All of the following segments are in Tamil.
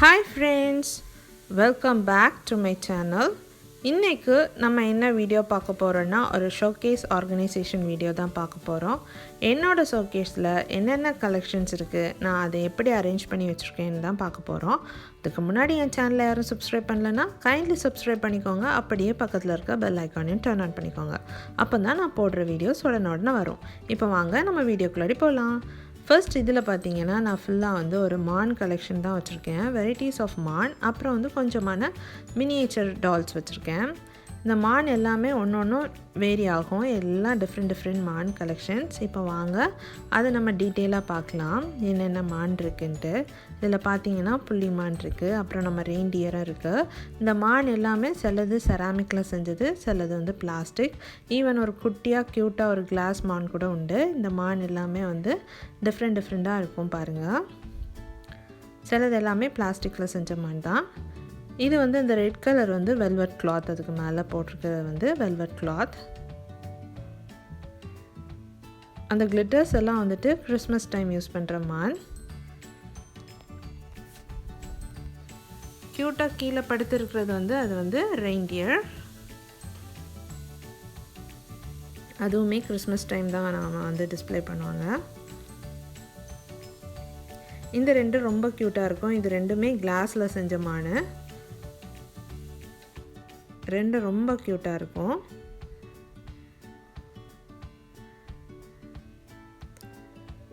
Hi friends, welcome back to my channel. இன்னைக்கு நம்ம என்ன வீடியோ பார்க்க போறோம்னா ஒரு ஷோகேஸ் ஆர்கனைசேஷன் வீடியோ தான் பார்க்க போறோம். என்னோட ஷோகேஸ்ல என்னென்ன கலெக்ஷன்ஸ் இருக்கு, நான் அதை எப்படி அரேஞ்ச் பண்ணி வச்சிருக்கேன்னு தான் பார்க்க போறோம். அதுக்கு முன்னாடி என் சேனலை யாரும் சப்ஸ்கிரைப் பண்ணலனா கைண்ட்லி சப்ஸ்கிரைப் பண்ணிக்கோங்க. அப்படியே பக்கத்தில் இருக்க பெல் ஐகானையும் டர்ன் ஆன் பண்ணிக்கோங்க. அப்பதான் நான் போடுற வீடியோஸ் உடனே வரும். இப்போ வாங்க நம்ம வீடியோக்குள்ளாடி போகலாம். ஃபர்ஸ்ட் இதில் பார்த்தீங்கன்னா நான் ஃபுல்லாக வந்து ஒரு மான் கலெக்ஷன் தான் வச்சுருக்கேன். வெரைட்டிஸ் ஆஃப் மான், அப்புறம் வந்து கொஞ்சமான மினியேச்சர் டால்ஸ் வச்சுருக்கேன். இந்த மான் எல்லாமே ஒன்று ஒன்றும் வேரி ஆகும், எல்லாம் டிஃப்ரெண்ட் மான் கலெக்ஷன்ஸ். இப்போ வாங்க அதை நம்ம டீட்டெயிலாக பார்க்கலாம் என்னென்ன மான் இருக்குன்ட்டு. இதில் பார்த்தீங்கன்னா புள்ளி மான் இருக்குது, அப்புறம் நம்ம ரெயின்டியரும் இருக்குது. இந்த மான் எல்லாமே சிலது செராமிக்கில் செஞ்சது, சிலது வந்து பிளாஸ்டிக். ஈவன் ஒரு குட்டியாக க்யூட்டாக ஒரு கிளாஸ் மான் கூட உண்டு. இந்த மான் எல்லாமே வந்து டிஃப்ரெண்ட்டாக இருக்கும் பாருங்கள். சிலது எல்லாமே பிளாஸ்டிக்கில் செஞ்ச மான் தான். இது வந்து இந்த ரெட் கலர் வந்து வெல்வெட் கிளாத், அதுக்கு மேலே போட்டிருக்கிறது வந்து வெல்வெட் கிளாத். அந்த கிளிட்டர்ஸ் எல்லாம் வந்துட்டு கிறிஸ்மஸ் டைம் யூஸ் பண்ணுற மான். க்யூட்டாக கீழே படுத்து இருக்கிறது வந்து அது வந்து ரெயின்டியர். அதுவுமே கிறிஸ்மஸ் டைம் தான் நம்ம வந்து டிஸ்பிளே பண்ணுவாங்க. இந்த ரெண்டு ரொம்ப க்யூட்டாக இருக்கும். இது ரெண்டுமே கிளாஸில் செஞ்ச மான். ரெண்டு ரொம்ப க்யூட்டாக இருக்கும்.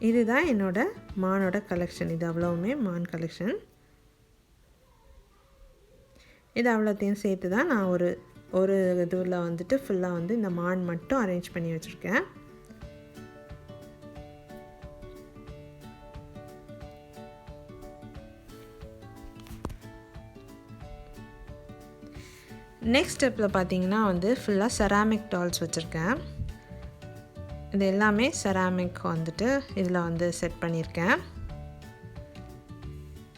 இதுதான் என்னோட மானோட கலெக்ஷன். இது அவ்வளவுமே மான் கலெக்ஷன். இது அவ்வளோத்தையும் சேர்த்து தான் நான் ஒரு இதுவில் வந்துட்டு ஃபுல்லாக வந்து இந்த மான் மட்டும் அரேஞ்ச் பண்ணி வச்சுருக்கேன். நெக்ஸ்ட் ஸ்டெப்பில் பார்த்தீங்கன்னா வந்து ஃபுல்லாக செராமிக் டால்ஸ் வச்சுருக்கேன். இது எல்லாமே செராமிக் வந்துட்டு இதில் வந்து செட் பண்ணியிருக்கேன்.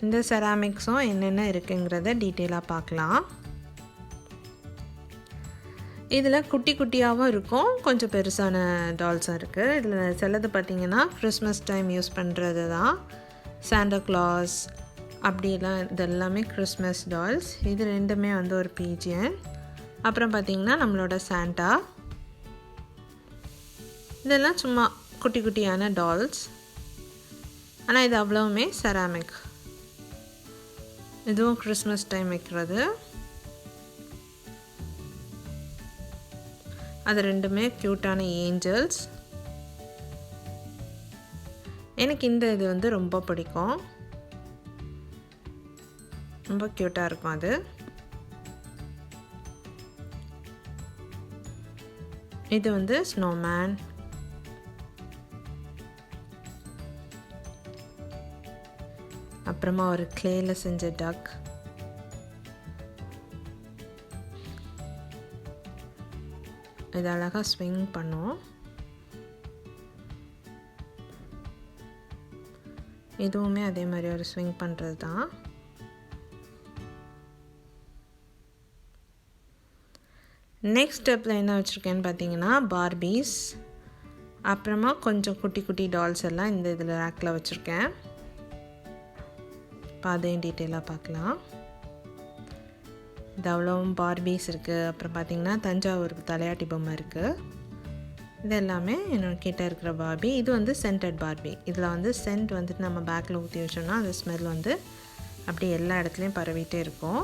இந்த செராமிக்ஸும் என்னென்ன இருக்குங்கிறத டீட்டெயிலாக பார்க்கலாம். இதில் குட்டியாகவும் இருக்கும், கொஞ்சம் பெருசான டால்ஸும் இருக்குது. இதில் சிலது பார்த்திங்கன்னா கிறிஸ்மஸ் டைம் யூஸ் பண்ணுறது தான். சாண்டா கிளாஸ் அப்படிலாம் இது எல்லாமே கிறிஸ்மஸ் டால்ஸ். இது ரெண்டுமே வந்து ஒரு பீஜியன். அப்புறம் பார்த்திங்கன்னா நம்மளோட சாண்டா. இதெல்லாம் சும்மா குட்டியான டால்ஸ். ஆனால் இது அவ்வளவுமே செராமிக். இதுவும் கிறிஸ்மஸ் டைம் வைக்கிறது. அது ரெண்டுமே க்யூட்டான ஏஞ்சல்ஸ். எனக்கு இந்த இது வந்து ரொம்ப பிடிக்கும், ரொம்ப க்யூட்டாக இருக்கும் அது. இது வந்து ஸ்னோமேன். அப்புறமா ஒரு கிளேல செஞ்ச டக். இது அழகாக ஸ்விங் பண்ணும். இதுவுமே அதே மாதிரி ஒரு ஸ்விங் பண்ணுறது தான். நெக்ஸ்ட் ஸ்டெப்பில் என்ன வச்சுருக்கேன்னு பார்த்தீங்கன்னா பார்பீஸ், அப்புறமா கொஞ்சம் குட்டி டால்ஸ் எல்லாம் இந்த இதில் ரேக்கில் வச்சுருக்கேன். இப்போ அதையும் டீட்டெயிலாக பார்க்கலாம். இது அவ்வளோவும் பார்பீஸ் இருக்குது. அப்புறம் பார்த்திங்கன்னா தஞ்சாவூர் தலையாட்டி பொம்மை இருக்குது. இது எல்லாமே என்னோட கிட்ட இருக்கிற பார்பி. இது வந்து சென்டட் பார்பி. இதில் வந்து சென்ட் வந்துட்டு நம்ம பேக்கில் ஊற்றி வச்சோம்னா அந்த ஸ்மெல் வந்து அப்படியே எல்லா இடத்துலையும் பரவிட்டே இருக்கும்.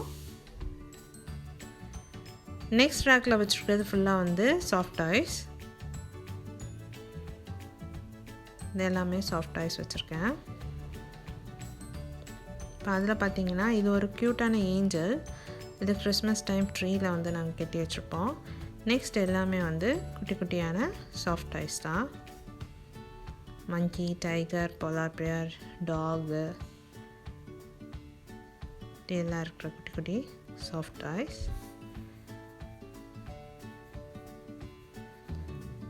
நெக்ஸ்ட் ரேக்கில் வச்சுருக்கிறது ஃபுல்லாக வந்து சாஃப்ட் டாய்ஸ். இது எல்லாமே சாஃப்ட் டாய்ஸ் வச்சுருக்கேன். இப்போ அதில் பார்த்தீங்கன்னா இது ஒரு க்யூட்டான ஏஞ்சல். இது கிறிஸ்மஸ் டைம் ட்ரீயில் வந்து நாங்கள் கட்டி வச்சுருப்போம். நெக்ஸ்ட் எல்லாமே வந்து குட்டியான சாஃப்ட் டாய்ஸ் தான். மங்கி, டைகர், போலார் பியர், டாகு, எல்லாம் இருக்கிற குட்டி சாஃப்ட் டாய்ஸ்.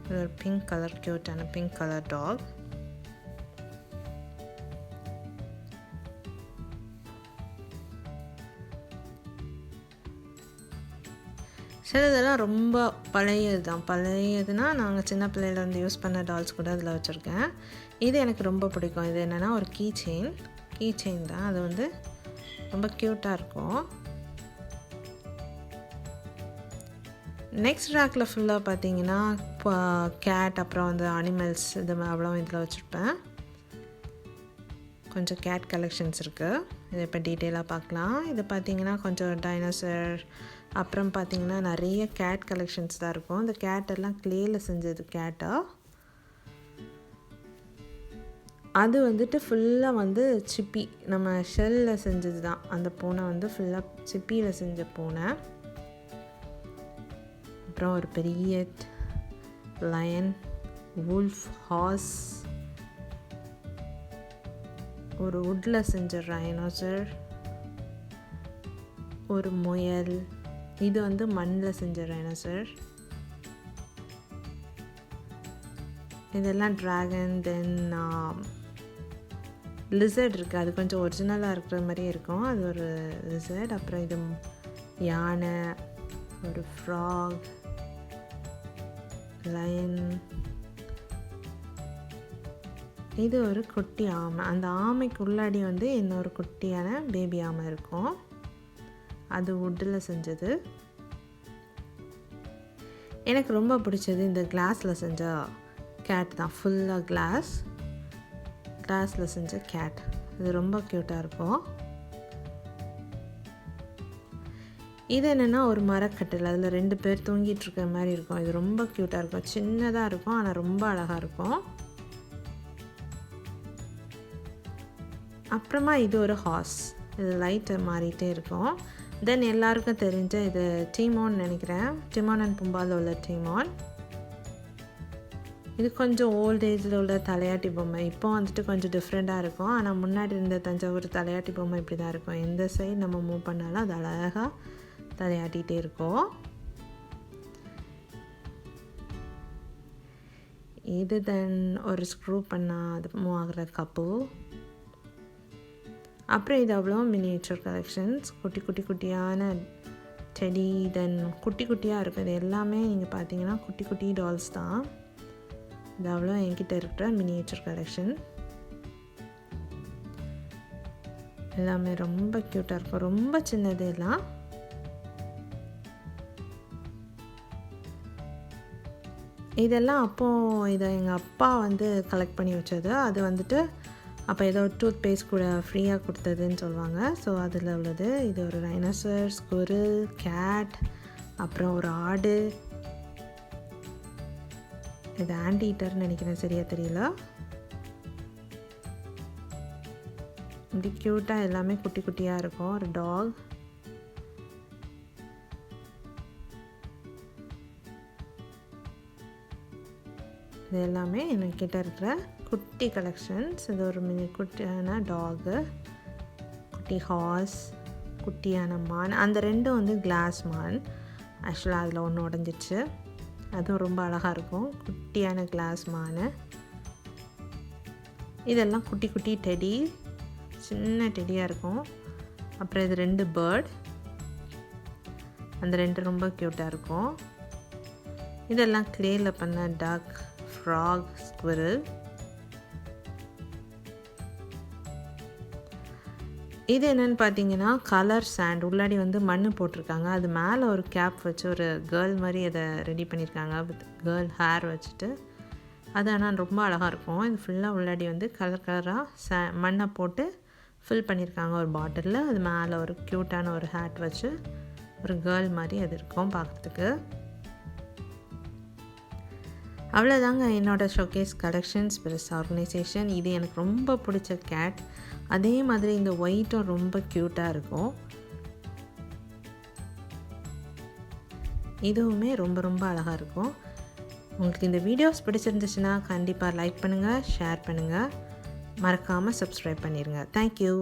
இது ஒரு பிங்க் கலர் க்யூட்டான பிங்க் கலர் டாக். சிலதெல்லாம் ரொம்ப பழையதுன்னா நாங்கள் சின்ன பிள்ளையிலேருந்து யூஸ் பண்ண டால்ஸ் கூட அதில் வச்சுருக்கேன். இது எனக்கு ரொம்ப பிடிக்கும். இது என்னென்னா ஒரு கீ செயின் தான். அது வந்து ரொம்ப க்யூட்டாக இருக்கும். நெக்ஸ்ட் ரேக்கில் ஃபுல்லாக பார்த்தீங்கன்னா கேட் அப்புறம் வந்து அனிமல்ஸ் இது அவ்வளோ இதில் வச்சுருப்பேன். கொஞ்சம் கேட் கலெக்ஷன்ஸ் இருக்குது. இதை இப்போ டீட்டெயிலாக பார்க்கலாம். இது பார்த்திங்கன்னா கொஞ்சம் டைனோசர் அப்புறம் பார்த்திங்கன்னா நிறைய கேட் கலெக்ஷன்ஸ் தான் இருக்கும். இந்த கேட்டெல்லாம் க்ளேயில் செஞ்சது கேட்டாக. அது வந்துட்டு ஃபுல்லாக வந்து சிப்பி நம்ம ஷெல்லில் செஞ்சது தான். அந்த பூனை வந்து ஃபுல்லாக சிப்பியில் செஞ்ச பூனை. அப்புறம் ஒரு பெரிய லயன், வுல்ஃப், ஹார்ஸ், ஒரு வுட்டில் செஞ்ச ரைனோசர், ஒரு முயல், இது வந்து மண்ணில் செஞ்ச ரைனோசர், இதெல்லாம் ட்ராகன். தென் லிசர்ட் இருக்குது, அது கொஞ்சம் ஒரிஜினலாக இருக்கிற மாதிரியே இருக்கும், அது ஒரு லிசர்ட். அப்புறம் இது யானை, ஒரு ஃப்ராக், லயன், இது ஒரு குட்டி ஆமை. அந்த ஆமைக்கு உள்ளாடி வந்து இன்னொரு குட்டியான பேபி ஆமை இருக்கும், அது வுட்டில் செஞ்சது. எனக்கு ரொம்ப பிடிச்சது இந்த கிளாஸில் செஞ்ச கேட் தான். ஃபுல்லாக கிளாஸில் செஞ்ச கேட். இது ரொம்ப க்யூட்டாக இருக்கும். இது என்னென்னா ஒரு மரக்கட்டில், அதில் 2 பேர் தூங்கிட்டு இருக்கிற மாதிரி இருக்கும். இது ரொம்ப க்யூட்டாக இருக்கும். சின்னதாக இருக்கும் ஆனால் ரொம்ப அழகாக இருக்கும். அப்புறமா இது ஒரு ஹார்ஸ். இது லைட்டை மாறிட்டே இருக்கும். தென் எல்லாருக்கும் தெரிஞ்ச இது டிமோன் நினைக்கிறேன். டிமோன் அண்ட் பும்பாவில் உள்ள டிமோன். இது கொஞ்சம் ஓல்ட் ஏஜில் உள்ள தலையாட்டி பொம்மை. இப்போ வந்துட்டு கொஞ்சம் டிஃப்ரெண்ட்டாக இருக்கும். ஆனால் முன்னாடி இருந்த தஞ்சாவூர் தலையாட்டி பொம்மை இப்படி தான் இருக்கும். எந்த சைடு நம்ம மூவ் பண்ணாலும் அது அழகாக தலையாட்டிகிட்டே இருக்கும். இது தென் ஒரு ஸ்க்ரூ பண்ணால் அது மூவ் ஆகிற கப்பு. அப்புறம் இது அவ்வளோ மினியேச்சர் கலெக்ஷன்ஸ். குட்டியான டெடி, தென் குட்டியாக இருக்கும். இது எல்லாமே நீங்கள் பார்த்தீங்கன்னா குட்டி டால்ஸ் தான். இது அவ்வளோ என்கிட்ட இருக்கிற மினியேச்சர் கலெக்ஷன். எல்லாமே ரொம்ப க்யூட்டாக இருக்கும். ரொம்ப சின்னது எல்லாம். இதெல்லாம் அப்போது இதை எங்கள் அப்பா வந்து கலெக்ட் பண்ணி வச்சது. அது வந்துட்டு அப்போ ஏதோ டூத் பேஸ்ட் கூட ஃப்ரீயாக கொடுத்ததுன்னு சொல்லுவாங்க. ஸோ அதில் உள்ளது. இது ஒரு ரைனோசர், ஸ்குரில், கேட், அப்புறம் ஒரு ஆடு. இது ஆன்டி ஈட்டர்னு நினைக்கிறேன், சரியாக தெரியல. இப்படி க்யூட்டாக எல்லாமே குட்டியாக இருக்கும். ஒரு டாக். இது எல்லாமே என்கிட்ட இருக்கிற குட்டி கலெக்ஷன்ஸ். இது ஒரு குட்டியான டாகு, குட்டி ஹார்ஸ், குட்டியான மான். அந்த 2 வந்து கிளாஸ் மான். ஆக்சுவலாக அதில் ஒன்று உடஞ்சிச்சு. அதுவும் ரொம்ப அழகாக இருக்கும். குட்டியான கிளாஸ் மான். இதெல்லாம் குட்டி டெடி, சின்ன டெடியாக இருக்கும். அப்புறம் இது 2 பேர்ட். அந்த 2 ரொம்ப க்யூட்டாக இருக்கும். இதெல்லாம் க்ளேயில் பண்ண டக், ஃப்ராக், ஸ்குவிரல். இது என்னென்னு பார்த்தீங்கன்னா கலர் சாண்ட். உள்ளாடி வந்து மண் போட்டிருக்காங்க. அது மேலே ஒரு கேப் வச்சு ஒரு கேர்ள் மாதிரி அதை ரெடி பண்ணியிருக்காங்க. வித் கேர்ள் ஹேர் வச்சுட்டு. அது ஆனால் ரொம்ப அழகாக இருக்கும். இது ஃபுல்லாக உள்ளாடி வந்து கலராக மண்ணை போட்டு ஃபில் பண்ணியிருக்காங்க ஒரு பாட்டிலில். அது மேலே ஒரு க்யூட்டான ஒரு ஹேட் வச்சு ஒரு கேர்ள் மாதிரி அது இருக்கும் பார்க்குறதுக்கு. அவ்வளோதாங்க என்னோடய ஷோகேஸ் கலெக்ஷன்ஸ் ப்ளஸ் ஆர்கனைசேஷன். இது எனக்கு ரொம்ப பிடிச்ச கேட். அதே மாதிரி இந்த ஒயிட்டும் ரொம்ப க்யூட்டாக இருக்கும். இதுவுமே ரொம்ப அழகாக இருக்கும். உங்களுக்கு இந்த வீடியோஸ் பிடிச்சிருந்துச்சுன்னா கண்டிப்பாக லைக் பண்ணுங்கள், ஷேர் பண்ணுங்கள், மறக்காமல் சப்ஸ்கிரைப் பண்ணிடுங்க. தேங்க்யூ.